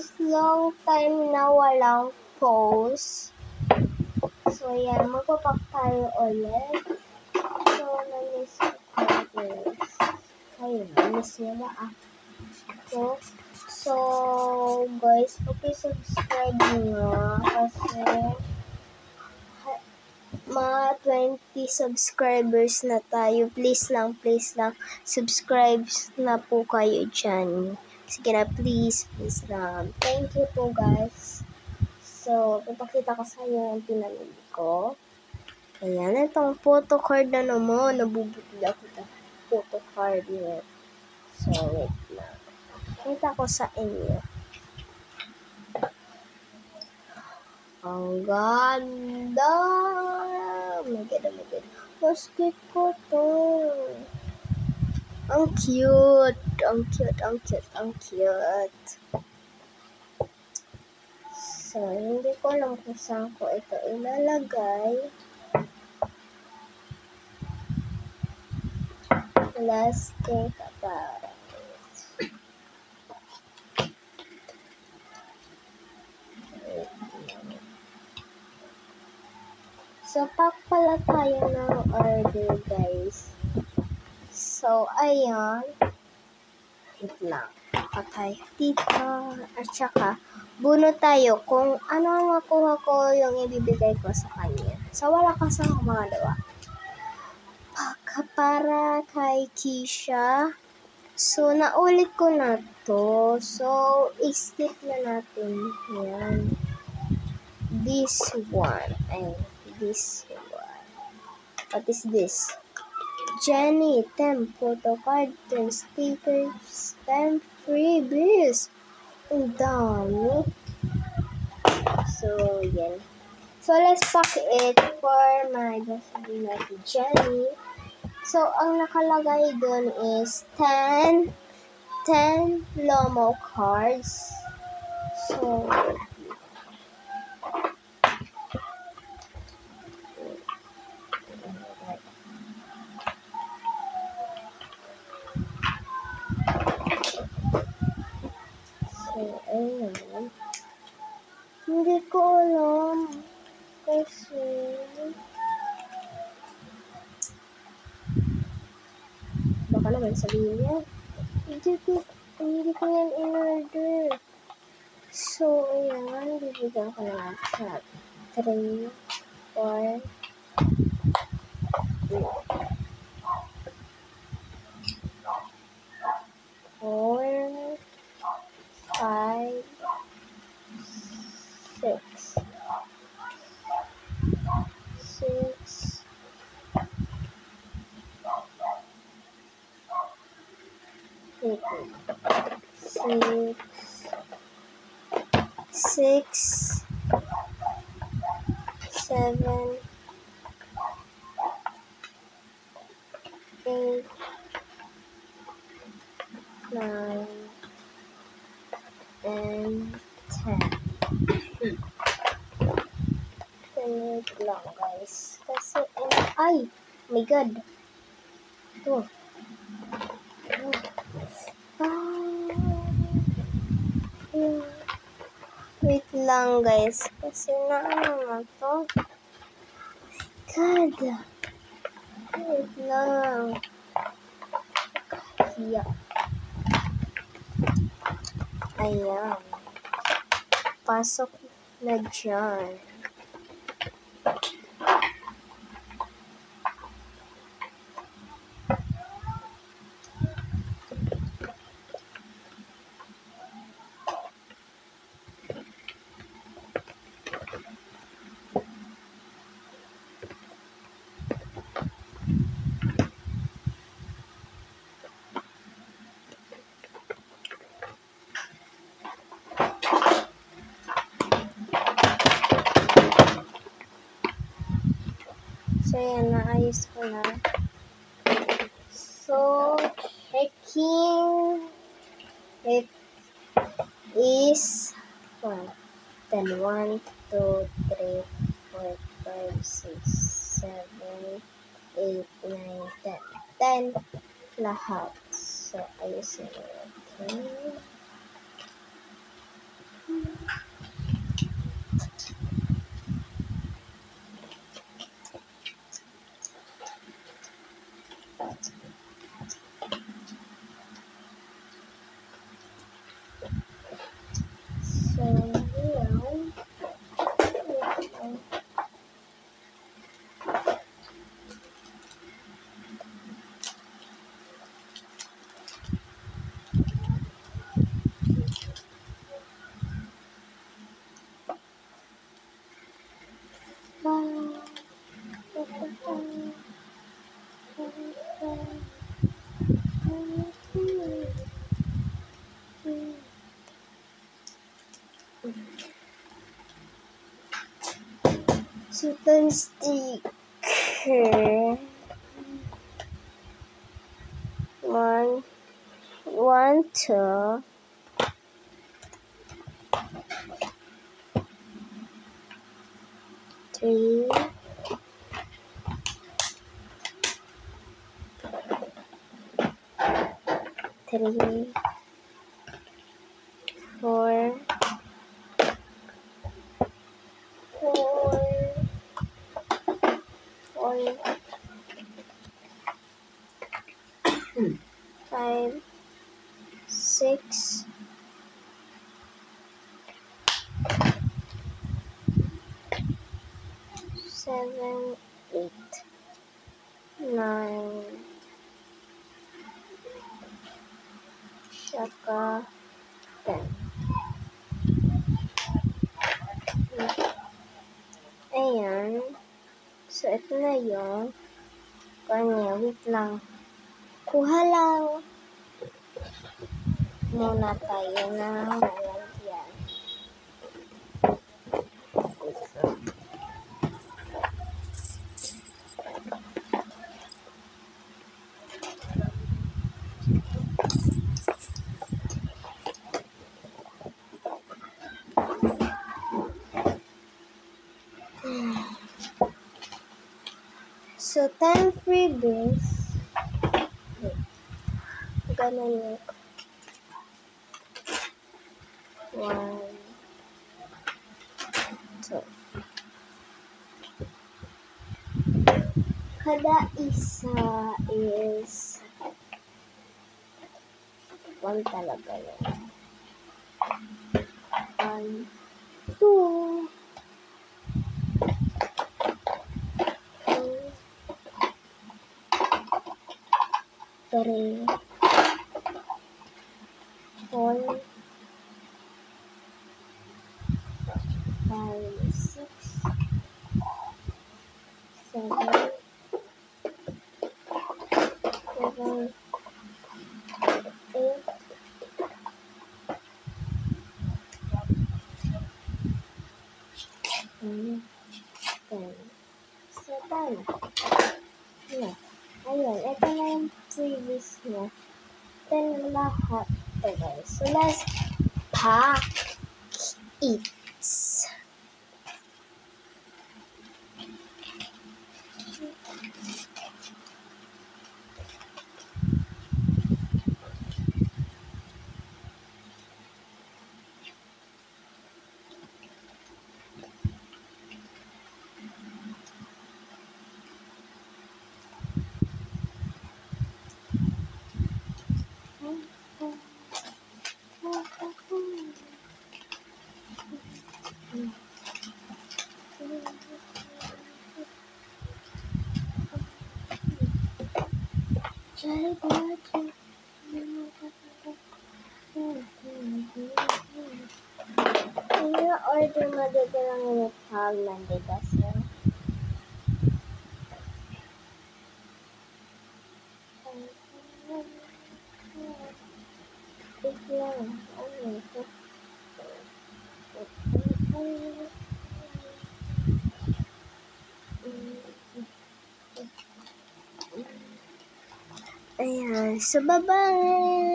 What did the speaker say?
guys, long time na walang post. So, yan, magpapak tayo ulit. So, na-miss ko guys. Ayun, na-miss niya ba ako? So, guys, subscribe nyo kasi mga 20 subscribers na tayo. Please lang, subscribe na po kayo dyan. Sige na, please lang. Thank you po, guys. So, ipakita ko sa inyo yung pinamili ko. Ayan, itong photo card na naman. Nabubutol ako sa photo card niya. So, wait lang. Kita ko sa inyo. Ang ganda! Oh my God. Mas cute ko to. Ang cute. So, hindi ko alam kung saan ko ito ilalagay. Let's think about it. So, pack pala tayo ng order, guys. So, ayan. Wait lang. Patay dito. At saka, buno tayo kung ano ang makuha ko yung ibibigay ko sa kanya. So, wala kasang mga dawa. Para kay Kisha. So, naulit ko na to. So, i-skip na natin yan. This one. What is this? Jenny, 10 photo card, 10 stickers, 10 freebies. Ang dami. So, yan. So, let's pack it for my best friend natin, Jenny. So, ang nakalagay dun is 10 Lomo cards. So, ayun. Hindi ko alam. Kasi, baka naman sabihin niya, hindi ko yan in-order. So, ayan. Bibigyan ko na sa 3, 4, 5, 6. 7, 8, 9, and 10. Wait lang, guys. Kasi, ay! My God! Ito. Wait lang, guys. Kasi naman to. God! Wait lang. Hiya. Ayan. Pasok na dyan. So, yan, naayos ko na. So, checking it is 1, 2, 3, 4, 5, 6, 7, 8, 9, 10. 10 lahat. So, ayusin natin. Chicken sticker. 1, 2, 3, 4, 5, 6, 7, 8, 9, saka 10. Ayan. So, ito na yung kanya. Wait lang. Kuha lang muna tayo ng lalagyan. So, 10 freebies. Ganun yun. 1, 2. Kada isa is 1 talaga yun. 1, 2, 3, 4, 5, 6, 7, 8, 9, 10. So, paano? Ayun, ito na yung previous niya. Ito na lahat. Okay, so let's pack it. Order madadalang yung Monday kasi. Ayan, so bye-bye!